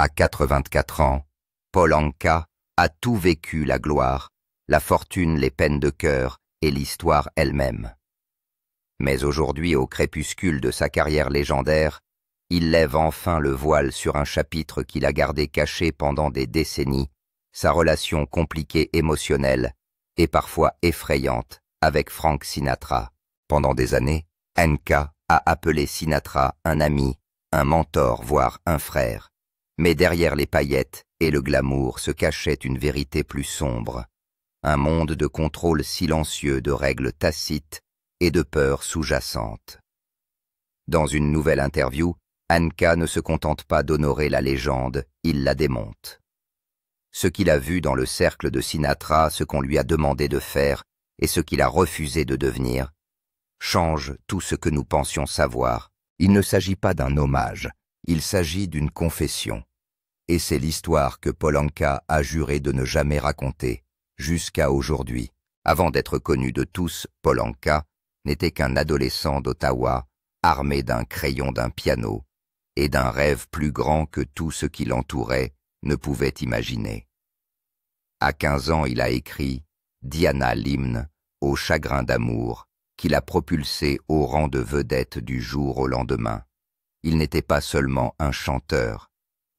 À 84 ans, Paul Anka a tout vécu, la gloire, la fortune, les peines de cœur et l'histoire elle-même. Mais aujourd'hui, au crépuscule de sa carrière légendaire, il lève enfin le voile sur un chapitre qu'il a gardé caché pendant des décennies, sa relation compliquée, émotionnelle et parfois effrayante avec Frank Sinatra. Pendant des années, Anka a appelé Sinatra un ami, un mentor, voire un frère. Mais derrière les paillettes et le glamour se cachait une vérité plus sombre, un monde de contrôle silencieux, de règles tacites et de peurs sous-jacentes. Dans une nouvelle interview, Anka ne se contente pas d'honorer la légende, il la démonte. Ce qu'il a vu dans le cercle de Sinatra, ce qu'on lui a demandé de faire et ce qu'il a refusé de devenir, change tout ce que nous pensions savoir. Il ne s'agit pas d'un hommage, il s'agit d'une confession. Et c'est l'histoire que Paul Anka a juré de ne jamais raconter, jusqu'à aujourd'hui. Avant d'être connu de tous, Paul Anka n'était qu'un adolescent d'Ottawa, armé d'un crayon, d'un piano, et d'un rêve plus grand que tout ce qui l'entourait ne pouvait imaginer. À 15 ans, il a écrit « Diana, l'hymne, au chagrin d'amour », qui l'a propulsé au rang de vedette du jour au lendemain. Il n'était pas seulement un chanteur,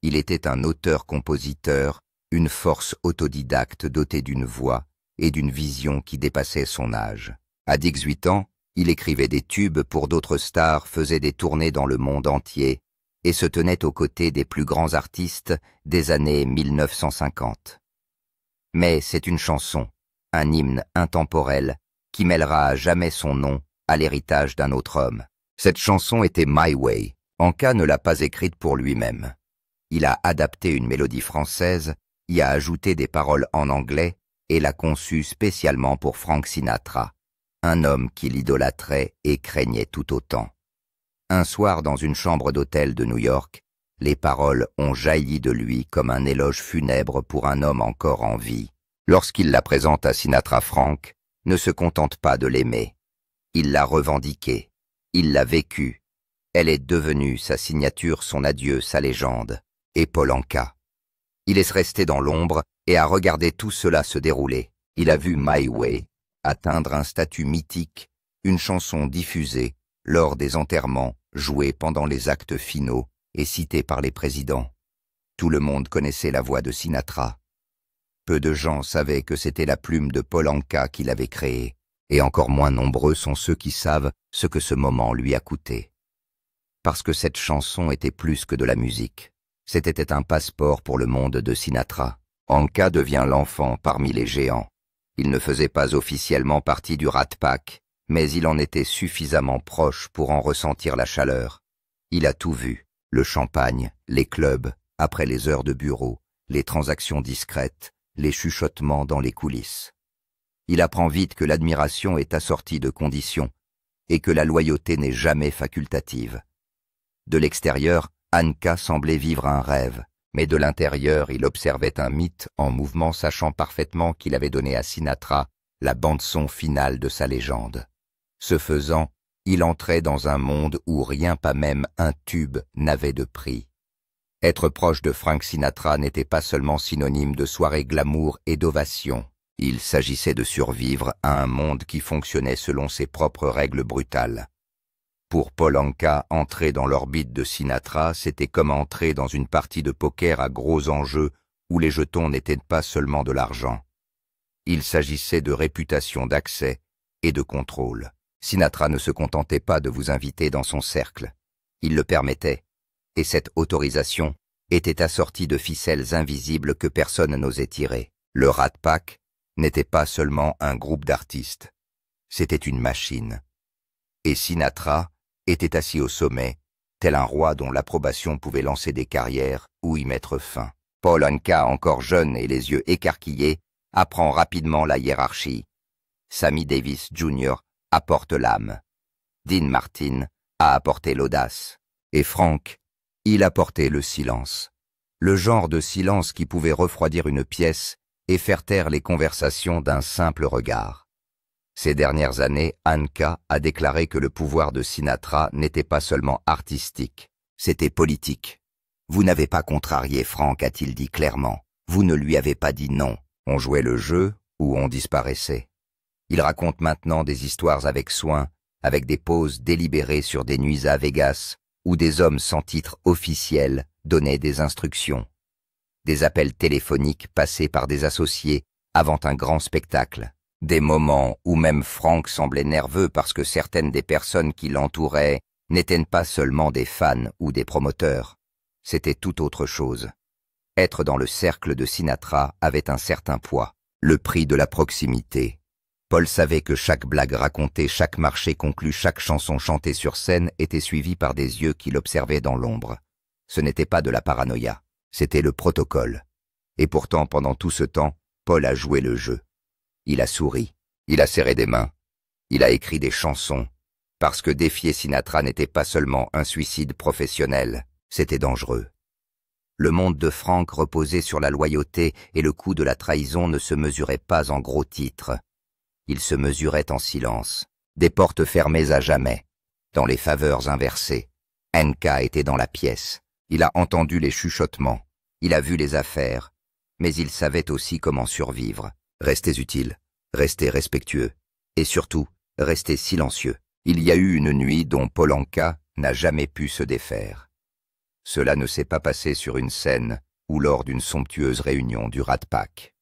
il était un auteur-compositeur, une force autodidacte dotée d'une voix et d'une vision qui dépassait son âge. À 18 ans, il écrivait des tubes pour d'autres stars, faisait des tournées dans le monde entier et se tenait aux côtés des plus grands artistes des années 1950. Mais c'est une chanson, un hymne intemporel qui mêlera à jamais son nom à l'héritage d'un autre homme. Cette chanson était My Way. Anka ne l'a pas écrite pour lui-même. Il a adapté une mélodie française, y a ajouté des paroles en anglais et l'a conçue spécialement pour Frank Sinatra, un homme qu'il idolâtrait et craignait tout autant. Un soir, dans une chambre d'hôtel de New York, les paroles ont jailli de lui comme un éloge funèbre pour un homme encore en vie. Lorsqu'il la présente à Sinatra, Frank ne se contente pas de l'aimer. Il l'a revendiquée, il l'a vécue. Elle est devenue sa signature, son adieu, sa légende. Et Paul Anka. Il est resté dans l'ombre et a regardé tout cela se dérouler. Il a vu My Way atteindre un statut mythique, une chanson diffusée lors des enterrements, jouée pendant les actes finaux et citée par les présidents. Tout le monde connaissait la voix de Sinatra. Peu de gens savaient que c'était la plume de Paul Anka qu'il avait créée, et encore moins nombreux sont ceux qui savent ce que ce moment lui a coûté. Parce que cette chanson était plus que de la musique. C'était un passeport pour le monde de Sinatra. Anka devient l'enfant parmi les géants. Il ne faisait pas officiellement partie du Rat Pack, mais il en était suffisamment proche pour en ressentir la chaleur. Il a tout vu, le champagne, les clubs, après les heures de bureau, les transactions discrètes, les chuchotements dans les coulisses. Il apprend vite que l'admiration est assortie de conditions et que la loyauté n'est jamais facultative. De l'extérieur, Anka semblait vivre un rêve, mais de l'intérieur, il observait un mythe en mouvement, sachant parfaitement qu'il avait donné à Sinatra la bande-son finale de sa légende. Ce faisant, il entrait dans un monde où rien, pas même un tube, n'avait de prix. Être proche de Frank Sinatra n'était pas seulement synonyme de soirée glamour et d'ovation. Il s'agissait de survivre à un monde qui fonctionnait selon ses propres règles brutales. Pour Paul Anka, entrer dans l'orbite de Sinatra, c'était comme entrer dans une partie de poker à gros enjeux où les jetons n'étaient pas seulement de l'argent. Il s'agissait de réputation, d'accès et de contrôle. Sinatra ne se contentait pas de vous inviter dans son cercle. Il le permettait, et cette autorisation était assortie de ficelles invisibles que personne n'osait tirer. Le Rat Pack n'était pas seulement un groupe d'artistes, c'était une machine. Et Sinatra était assis au sommet, tel un roi dont l'approbation pouvait lancer des carrières ou y mettre fin. Paul Anka, encore jeune et les yeux écarquillés, apprend rapidement la hiérarchie. Sammy Davis Jr. apporte l'âme. Dean Martin a apporté l'audace. Et Frank, il apportait le silence. Le genre de silence qui pouvait refroidir une pièce et faire taire les conversations d'un simple regard. Ces dernières années, Anka a déclaré que le pouvoir de Sinatra n'était pas seulement artistique, c'était politique. Vous n'avez pas contrarié Franck, a-t-il dit clairement. Vous ne lui avez pas dit non. On jouait le jeu ou on disparaissait. Il raconte maintenant des histoires avec soin, avec des pauses délibérées sur des nuits à Vegas, où des hommes sans titre officiel donnaient des instructions. Des appels téléphoniques passés par des associés avant un grand spectacle. Des moments où même Franck semblait nerveux parce que certaines des personnes qui l'entouraient n'étaient pas seulement des fans ou des promoteurs. C'était tout autre chose. Être dans le cercle de Sinatra avait un certain poids, le prix de la proximité. Paul savait que chaque blague racontée, chaque marché conclu, chaque chanson chantée sur scène était suivie par des yeux qui l'observaient dans l'ombre. Ce n'était pas de la paranoïa, c'était le protocole. Et pourtant, pendant tout ce temps, Paul a joué le jeu. Il a souri, il a serré des mains, il a écrit des chansons, parce que défier Sinatra n'était pas seulement un suicide professionnel, c'était dangereux. Le monde de Franck reposait sur la loyauté et le coût de la trahison ne se mesurait pas en gros titres. Il se mesurait en silence, des portes fermées à jamais, dans les faveurs inversées. N.K. était dans la pièce. Il a entendu les chuchotements, il a vu les affaires, mais il savait aussi comment survivre. Restez utile, restez respectueux, et surtout, restez silencieux. Il y a eu une nuit dont Paul Anka n'a jamais pu se défaire. Cela ne s'est pas passé sur une scène ou lors d'une somptueuse réunion du Rat Pack.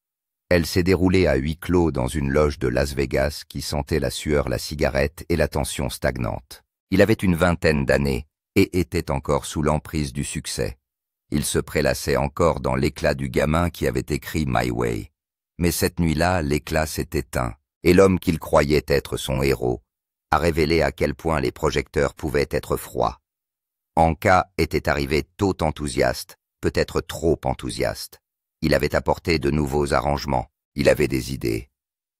Elle s'est déroulée à huis clos dans une loge de Las Vegas qui sentait la sueur, la cigarette et la tension stagnante. Il avait une vingtaine d'années et était encore sous l'emprise du succès. Il se prélassait encore dans l'éclat du gamin qui avait écrit My Way. Mais cette nuit-là, l'éclat s'est éteint et l'homme qu'il croyait être son héros a révélé à quel point les projecteurs pouvaient être froids. Anka était arrivé tôt enthousiaste, peut-être trop enthousiaste. Il avait apporté de nouveaux arrangements, il avait des idées.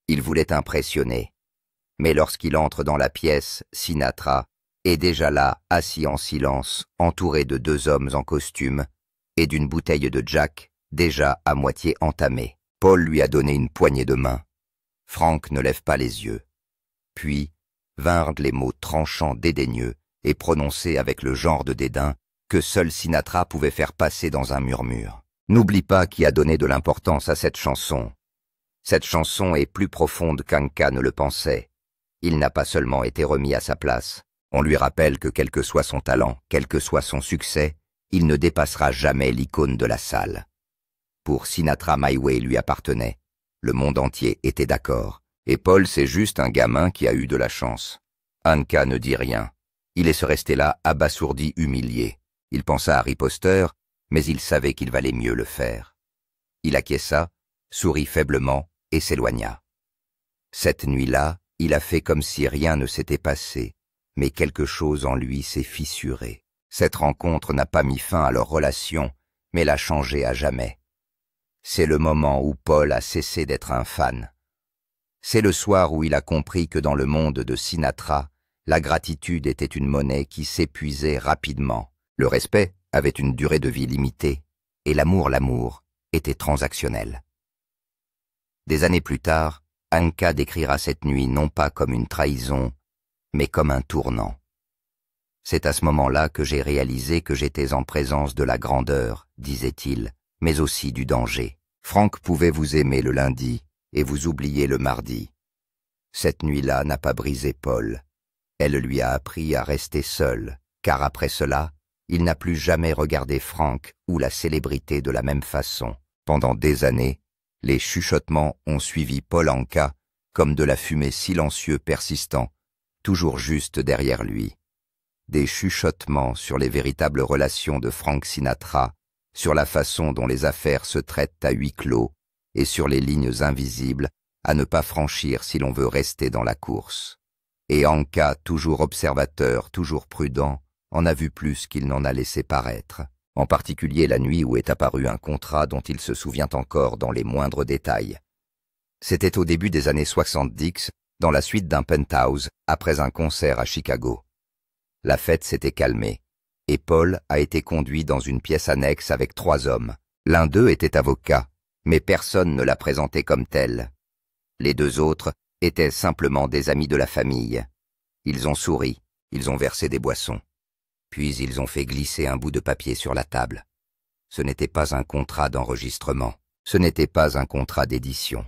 Il voulait impressionner. Mais lorsqu'il entre dans la pièce, Sinatra est déjà là, assis en silence, entouré de deux hommes en costume et d'une bouteille de Jack déjà à moitié entamée. Paul lui a donné une poignée de main. Franck ne lève pas les yeux. Puis vinrent les mots tranchants dédaigneux et prononcés avec le genre de dédain que seul Sinatra pouvait faire passer dans un murmure. N'oublie pas qui a donné de l'importance à cette chanson. Cette chanson est plus profonde qu'Anka ne le pensait. Il n'a pas seulement été remis à sa place. On lui rappelle que quel que soit son talent, quel que soit son succès, il ne dépassera jamais l'icône de la salle. Pour Sinatra, My Way lui appartenait. Le monde entier était d'accord. Et Paul, c'est juste un gamin qui a eu de la chance. Anka ne dit rien. Il est resté là, abasourdi, humilié. Il pensa à riposter, mais il savait qu'il valait mieux le faire. Il acquiesça, sourit faiblement et s'éloigna. Cette nuit-là, il a fait comme si rien ne s'était passé, mais quelque chose en lui s'est fissuré. Cette rencontre n'a pas mis fin à leur relation, mais l'a changée à jamais. C'est le moment où Paul a cessé d'être un fan. C'est le soir où il a compris que dans le monde de Sinatra, la gratitude était une monnaie qui s'épuisait rapidement. Le respect avait une durée de vie limitée, et l'amour, était transactionnel. Des années plus tard, Anka décrira cette nuit non pas comme une trahison, mais comme un tournant. C'est à ce moment-là que j'ai réalisé que j'étais en présence de la grandeur, disait-il, mais aussi du danger. Franck pouvait vous aimer le lundi et vous oublier le mardi. Cette nuit-là n'a pas brisé Paul. Elle lui a appris à rester seul, car après cela, il n'a plus jamais regardé Franck ou la célébrité de la même façon. Pendant des années, les chuchotements ont suivi Paul Anka comme de la fumée silencieux persistant, toujours juste derrière lui. Des chuchotements sur les véritables relations de Frank Sinatra, sur la façon dont les affaires se traitent à huis clos et sur les lignes invisibles à ne pas franchir si l'on veut rester dans la course. Et Anka, toujours observateur, toujours prudent, en a vu plus qu'il n'en a laissé paraître, en particulier la nuit où est apparu un contrat dont il se souvient encore dans les moindres détails. C'était au début des années 70, dans la suite d'un penthouse, après un concert à Chicago. La fête s'était calmée, et Paul a été conduit dans une pièce annexe avec 3 hommes. L'un d'eux était avocat, mais personne ne l'a présenté comme tel. Les 2 autres étaient simplement des amis de la famille. Ils ont souri, ils ont versé des boissons. Puis ils ont fait glisser un bout de papier sur la table. Ce n'était pas un contrat d'enregistrement, ce n'était pas un contrat d'édition.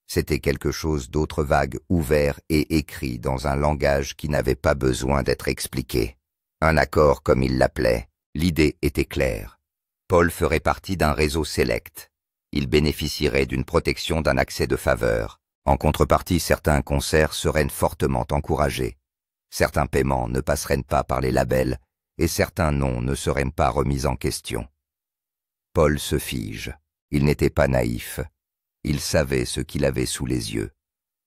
C'était quelque chose d'autre vague, ouvert et écrit dans un langage qui n'avait pas besoin d'être expliqué. Un accord comme il l'appelait, l'idée était claire. Paul ferait partie d'un réseau sélect. Il bénéficierait d'une protection d'un accès de faveur. En contrepartie, certains concerts seraient fortement encouragés. Certains paiements ne passeraient pas par les labels et certains noms ne seraient pas remis en question. Paul se fige. Il n'était pas naïf. Il savait ce qu'il avait sous les yeux.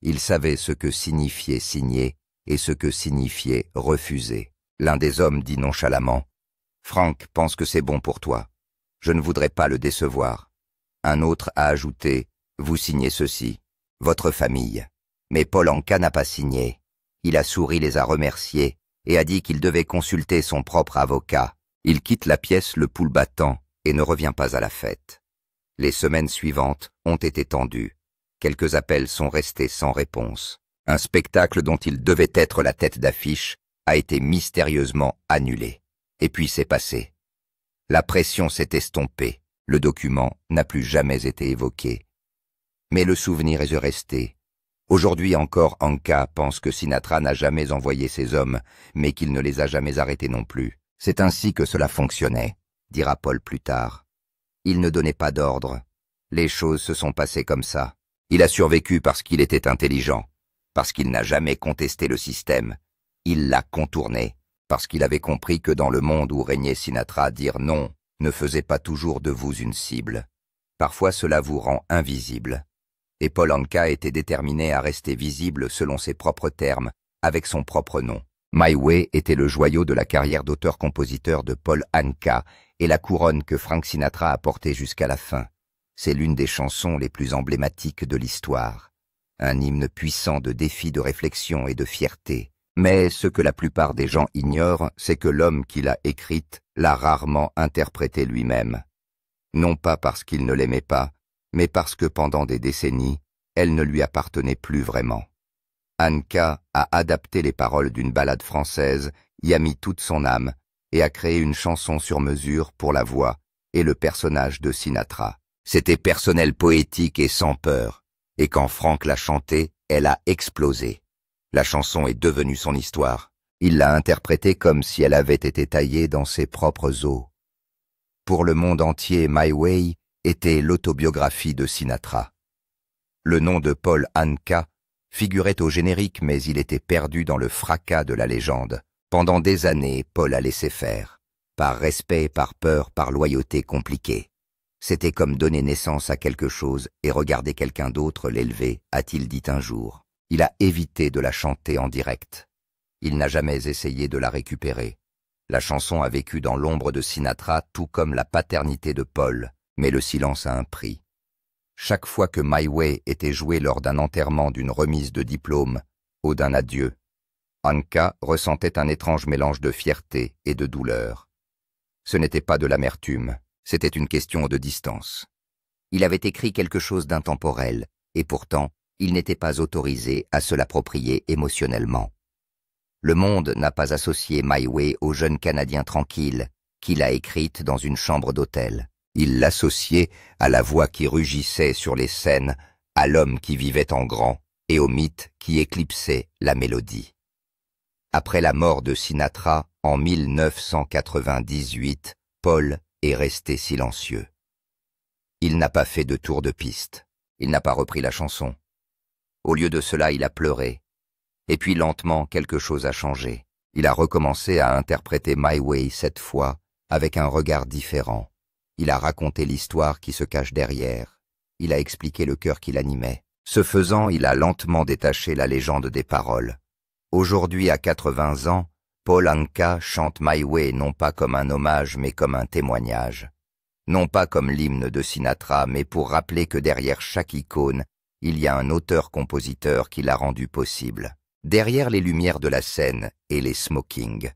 Il savait ce que signifiait signer et ce que signifiait refuser. L'un des hommes dit nonchalamment « Frank pense que c'est bon pour toi. Je ne voudrais pas le décevoir. » Un autre a ajouté « Vous signez ceci, votre famille. » Mais Paul Anka n'a pas signé. Il a souri, les a remerciés et a dit qu'il devait consulter son propre avocat. Il quitte la pièce le pouls battant et ne revient pas à la fête. Les semaines suivantes ont été tendues. Quelques appels sont restés sans réponse. Un spectacle dont il devait être la tête d'affiche a été mystérieusement annulé. Et puis c'est passé. La pression s'est estompée. Le document n'a plus jamais été évoqué. Mais le souvenir est resté. Aujourd'hui encore, Anka pense que Sinatra n'a jamais envoyé ses hommes, mais qu'il ne les a jamais arrêtés non plus. C'est ainsi que cela fonctionnait, dira Paul plus tard. Il ne donnait pas d'ordre. Les choses se sont passées comme ça. Il a survécu parce qu'il était intelligent, parce qu'il n'a jamais contesté le système. Il l'a contourné, parce qu'il avait compris que dans le monde où régnait Sinatra, dire non ne faisait pas toujours de vous une cible. Parfois cela vous rend invisible. Et Paul Anka était déterminé à rester visible selon ses propres termes, avec son propre nom. My Way était le joyau de la carrière d'auteur-compositeur de Paul Anka et la couronne que Frank Sinatra a portée jusqu'à la fin. C'est l'une des chansons les plus emblématiques de l'histoire. Un hymne puissant de défi, de réflexion et de fierté. Mais ce que la plupart des gens ignorent, c'est que l'homme qui l'a écrite l'a rarement interprétée lui-même. Non pas parce qu'il ne l'aimait pas, mais parce que pendant des décennies, elle ne lui appartenait plus vraiment. Anka a adapté les paroles d'une ballade française, y a mis toute son âme et a créé une chanson sur mesure pour la voix et le personnage de Sinatra. C'était personnel, poétique et sans peur, et quand Frank l'a chantée, elle a explosé. La chanson est devenue son histoire. Il l'a interprétée comme si elle avait été taillée dans ses propres os. Pour le monde entier, My Way était l'autobiographie de Sinatra. Le nom de Paul Anka figurait au générique, mais il était perdu dans le fracas de la légende. Pendant des années, Paul a laissé faire. Par respect, par peur, par loyauté compliquée. C'était comme donner naissance à quelque chose et regarder quelqu'un d'autre l'élever, a-t-il dit un jour. Il a évité de la chanter en direct. Il n'a jamais essayé de la récupérer. La chanson a vécu dans l'ombre de Sinatra, tout comme la paternité de Paul, mais le silence a un prix. Chaque fois que My Way était joué lors d'un enterrement, d'une remise de diplôme ou d'un adieu, Anka ressentait un étrange mélange de fierté et de douleur. Ce n'était pas de l'amertume, c'était une question de distance. Il avait écrit quelque chose d'intemporel, et pourtant, il n'était pas autorisé à se l'approprier émotionnellement. Le monde n'a pas associé My Way au jeune Canadien tranquille qu'il a écrite dans une chambre d'hôtel. Il l'associait à la voix qui rugissait sur les scènes, à l'homme qui vivait en grand et au mythe qui éclipsait la mélodie. Après la mort de Sinatra en 1998, Paul est resté silencieux. Il n'a pas fait de tour de piste. Il n'a pas repris la chanson. Au lieu de cela, il a pleuré. Et puis lentement, quelque chose a changé. Il a recommencé à interpréter My Way cette fois avec un regard différent. Il a raconté l'histoire qui se cache derrière. Il a expliqué le cœur qui l'animait. Ce faisant, il a lentement détaché la légende des paroles. Aujourd'hui, à 80 ans, Paul Anka chante My Way non pas comme un hommage mais comme un témoignage. Non pas comme l'hymne de Sinatra, mais pour rappeler que derrière chaque icône, il y a un auteur-compositeur qui l'a rendu possible. Derrière les lumières de la scène et les smokings,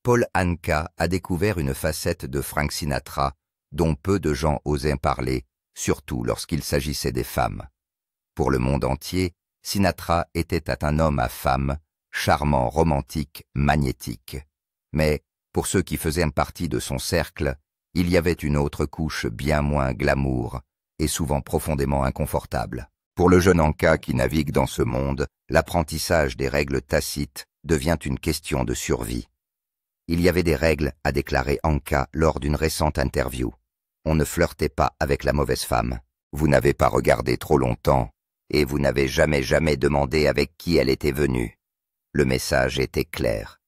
Paul Anka a découvert une facette de Frank Sinatra dont peu de gens osaient parler, surtout lorsqu'il s'agissait des femmes. Pour le monde entier, Sinatra était un homme à femme, charmant, romantique, magnétique. Mais, pour ceux qui faisaient partie de son cercle, Il y avait une autre couche bien moins glamour et souvent profondément inconfortable. Pour le jeune Anka qui navigue dans ce monde, l'apprentissage des règles tacites devient une question de survie. Il y avait des règles, a déclaré Anka lors d'une récente interview. On ne flirtait pas avec la mauvaise femme. Vous n'avez pas regardé trop longtemps et vous n'avez jamais demandé avec qui elle était venue. Le message était clair.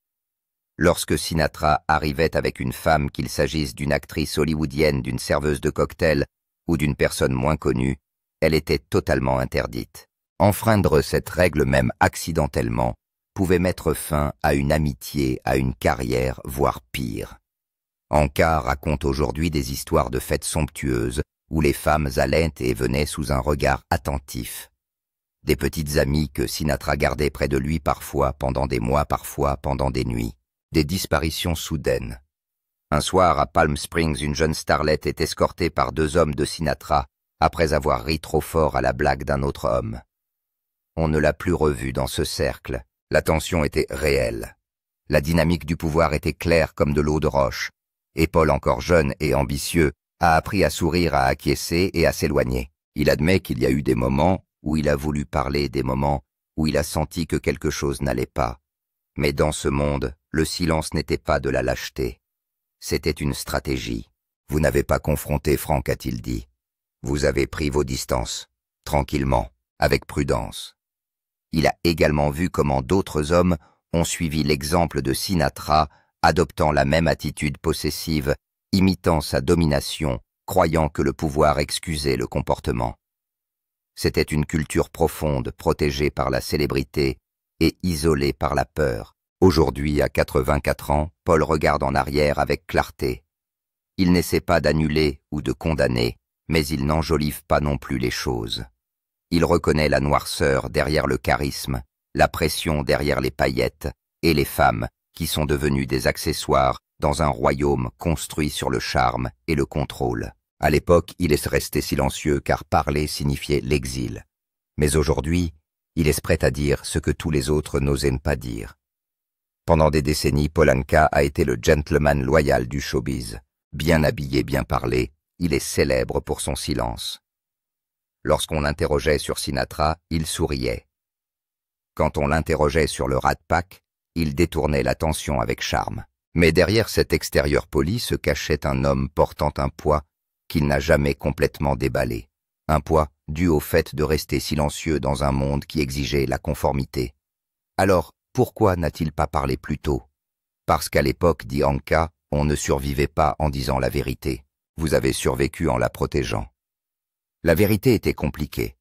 Lorsque Sinatra arrivait avec une femme, qu'il s'agisse d'une actrice hollywoodienne, d'une serveuse de cocktail ou d'une personne moins connue, elle était totalement interdite. Enfreindre cette règle même accidentellement pouvait mettre fin à une amitié, à une carrière, voire pire. Anka raconte aujourd'hui des histoires de fêtes somptueuses où les femmes allaient et venaient sous un regard attentif. Des petites amies que Sinatra gardait près de lui parfois pendant des mois, parfois pendant des nuits. Des disparitions soudaines. Un soir, à Palm Springs, une jeune starlette est escortée par 2 hommes de Sinatra après avoir ri trop fort à la blague d'un autre homme. On ne l'a plus revue dans ce cercle. La tension était réelle. La dynamique du pouvoir était claire comme de l'eau de roche, et Paul, encore jeune et ambitieux, a appris à sourire, à acquiescer et à s'éloigner. Il admet qu'il y a eu des moments où il a voulu parler, des moments où il a senti que quelque chose n'allait pas. Mais dans ce monde, le silence n'était pas de la lâcheté. C'était une stratégie. Vous n'avez pas confronté Frank, a-t-il dit. Vous avez pris vos distances, tranquillement, avec prudence. Il a également vu comment d'autres hommes ont suivi l'exemple de Sinatra, adoptant la même attitude possessive, imitant sa domination, croyant que le pouvoir excusait le comportement. C'était une culture profonde, protégée par la célébrité et isolée par la peur. Aujourd'hui, à 84 ans, Paul regarde en arrière avec clarté. Il n'essaie pas d'annuler ou de condamner, mais il n'enjolive pas non plus les choses. Il reconnaît la noirceur derrière le charisme, la pression derrière les paillettes, et les femmes qui sont devenues des accessoires dans un royaume construit sur le charme et le contrôle. À l'époque, il est resté silencieux car parler signifiait l'exil. Mais aujourd'hui, il est prêt à dire ce que tous les autres n'osaient pas dire. Pendant des décennies, Paul Anka a été le gentleman loyal du showbiz. Bien habillé, bien parlé, il est célèbre pour son silence. Lorsqu'on l'interrogeait sur Sinatra, il souriait. Quand on l'interrogeait sur le Rat Pack, il détournait l'attention avec charme. Mais derrière cet extérieur poli se cachait un homme portant un poids qu'il n'a jamais complètement déballé. Un poids dû au fait de rester silencieux dans un monde qui exigeait la conformité. Alors, pourquoi n'a-t-il pas parlé plus tôt? Parce qu'à l'époque, dit Anka, on ne survivait pas en disant la vérité. Vous avez survécu en la protégeant. La vérité était compliquée.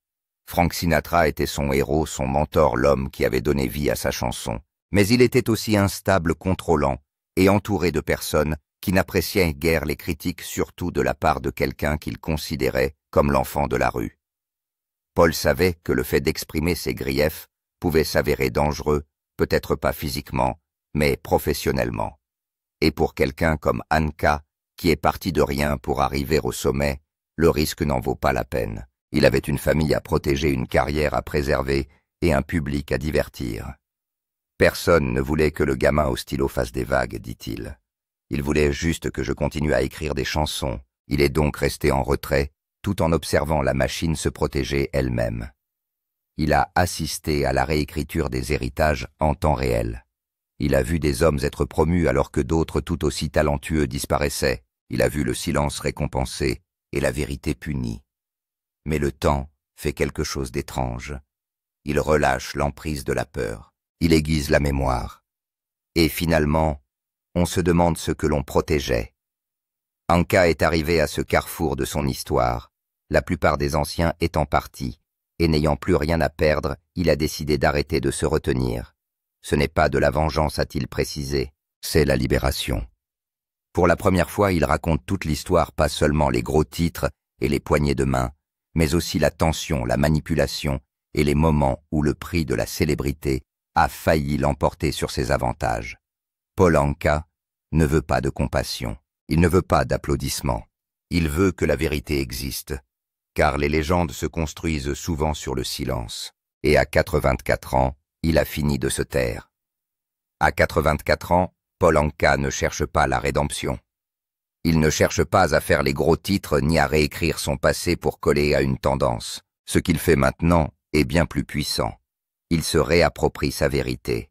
Frank Sinatra était son héros, son mentor, l'homme qui avait donné vie à sa chanson. Mais il était aussi instable, contrôlant, et entouré de personnes qui n'appréciaient guère les critiques, surtout de la part de quelqu'un qu'il considérait comme l'enfant de la rue. Paul savait que le fait d'exprimer ses griefs pouvait s'avérer dangereux, peut-être pas physiquement, mais professionnellement. Et pour quelqu'un comme Anka, qui est parti de rien pour arriver au sommet, le risque n'en vaut pas la peine. Il avait une famille à protéger, une carrière à préserver et un public à divertir. Personne ne voulait que le gamin au stylo fasse des vagues, dit-il. Il voulait juste que je continue à écrire des chansons. Il est donc resté en retrait, tout en observant la machine se protéger elle-même. Il a assisté à la réécriture des héritages en temps réel. Il a vu des hommes être promus alors que d'autres tout aussi talentueux disparaissaient. Il a vu le silence récompensé et la vérité punie. Mais le temps fait quelque chose d'étrange. Il relâche l'emprise de la peur. Il aiguise la mémoire. Et finalement, on se demande ce que l'on protégeait. Anka est arrivé à ce carrefour de son histoire, la plupart des anciens étant partis, et n'ayant plus rien à perdre, il a décidé d'arrêter de se retenir. Ce n'est pas de la vengeance, a-t-il précisé, c'est la libération. Pour la première fois, il raconte toute l'histoire, pas seulement les gros titres et les poignées de main, mais aussi la tension, la manipulation et les moments où le prix de la célébrité a failli l'emporter sur ses avantages. Paul Anka ne veut pas de compassion, il ne veut pas d'applaudissements. Il veut que la vérité existe, car les légendes se construisent souvent sur le silence. Et à 84 ans, il a fini de se taire. À 84 ans, Paul Anka ne cherche pas la rédemption. Il ne cherche pas à faire les gros titres ni à réécrire son passé pour coller à une tendance. Ce qu'il fait maintenant est bien plus puissant. Il se réapproprie sa vérité.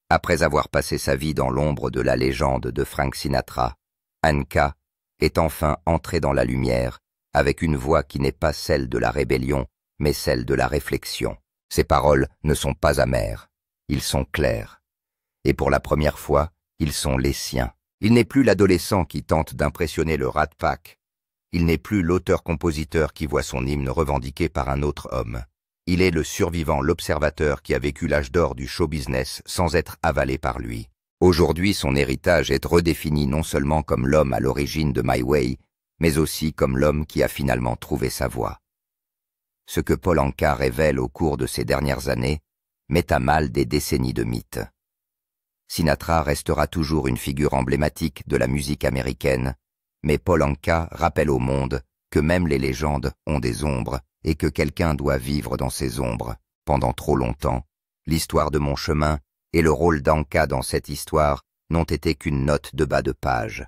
Après avoir passé sa vie dans l'ombre de la légende de Frank Sinatra, Anka est enfin entré dans la lumière avec une voix qui n'est pas celle de la rébellion, mais celle de la réflexion. Ses paroles ne sont pas amères, ils sont clairs. Et pour la première fois, ils sont les siens. Il n'est plus l'adolescent qui tente d'impressionner le Rat Pack. Il n'est plus l'auteur-compositeur qui voit son hymne revendiqué par un autre homme. Il est le survivant, l'observateur qui a vécu l'âge d'or du show-business sans être avalé par lui. Aujourd'hui, son héritage est redéfini non seulement comme l'homme à l'origine de My Way, mais aussi comme l'homme qui a finalement trouvé sa voie. Ce que Paul Anka révèle au cours de ces dernières années met à mal des décennies de mythes. Sinatra restera toujours une figure emblématique de la musique américaine, mais Paul Anka rappelle au monde que même les légendes ont des ombres et que quelqu'un doit vivre dans ces ombres. Pendant trop longtemps, l'histoire de mon chemin et le rôle d'Anka dans cette histoire n'ont été qu'une note de bas de page.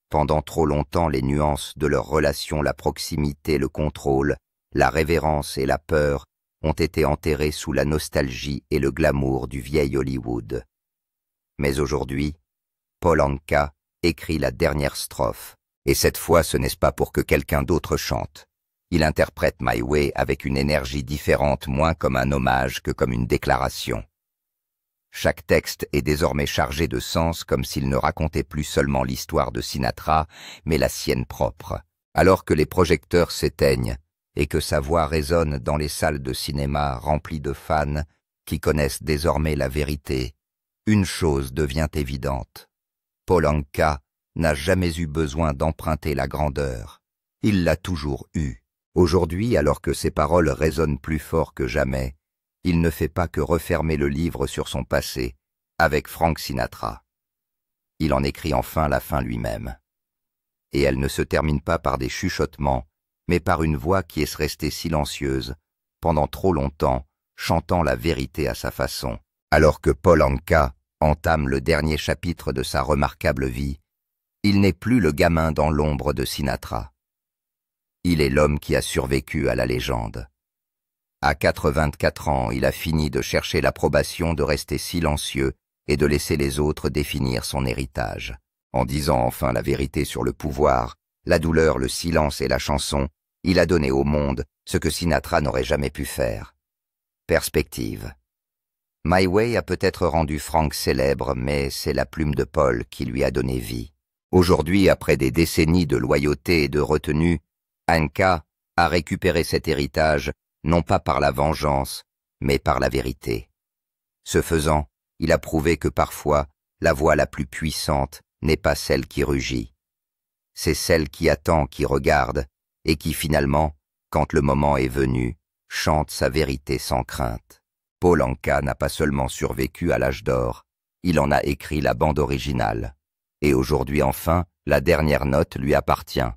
Pendant trop longtemps, les nuances de leur relation, la proximité, le contrôle, la révérence et la peur ont été enterrées sous la nostalgie et le glamour du vieil Hollywood. Mais aujourd'hui, Paul Anka écrit la dernière strophe, et cette fois ce n'est pas pour que quelqu'un d'autre chante. Il interprète My Way avec une énergie différente, moins comme un hommage que comme une déclaration. Chaque texte est désormais chargé de sens, comme s'il ne racontait plus seulement l'histoire de Sinatra, mais la sienne propre. Alors que les projecteurs s'éteignent et que sa voix résonne dans les salles de cinéma remplies de fans qui connaissent désormais la vérité, une chose devient évidente. Paul Anka n'a jamais eu besoin d'emprunter la grandeur. Il l'a toujours eue. Aujourd'hui, alors que ses paroles résonnent plus fort que jamais, il ne fait pas que refermer le livre sur son passé, avec Frank Sinatra. Il en écrit enfin la fin lui-même. Et elle ne se termine pas par des chuchotements, mais par une voix qui est restée silencieuse, pendant trop longtemps, chantant la vérité à sa façon. Alors que Paul Anka entame le dernier chapitre de sa remarquable vie, il n'est plus le gamin dans l'ombre de Sinatra. Il est l'homme qui a survécu à la légende. À 84 ans, il a fini de chercher l'approbation, de rester silencieux et de laisser les autres définir son héritage. En disant enfin la vérité sur le pouvoir, la douleur, le silence et la chanson, il a donné au monde ce que Sinatra n'aurait jamais pu faire. Perspective. My Way a peut-être rendu Frank célèbre, mais c'est la plume de Paul qui lui a donné vie. Aujourd'hui, après des décennies de loyauté et de retenue, Anka a récupéré cet héritage, non pas par la vengeance, mais par la vérité. Ce faisant, il a prouvé que parfois, la voix la plus puissante n'est pas celle qui rugit. C'est celle qui attend, qui regarde, et qui finalement, quand le moment est venu, chante sa vérité sans crainte. Paul Anka n'a pas seulement survécu à l'âge d'or, il en a écrit la bande originale. Et aujourd'hui enfin, la dernière note lui appartient.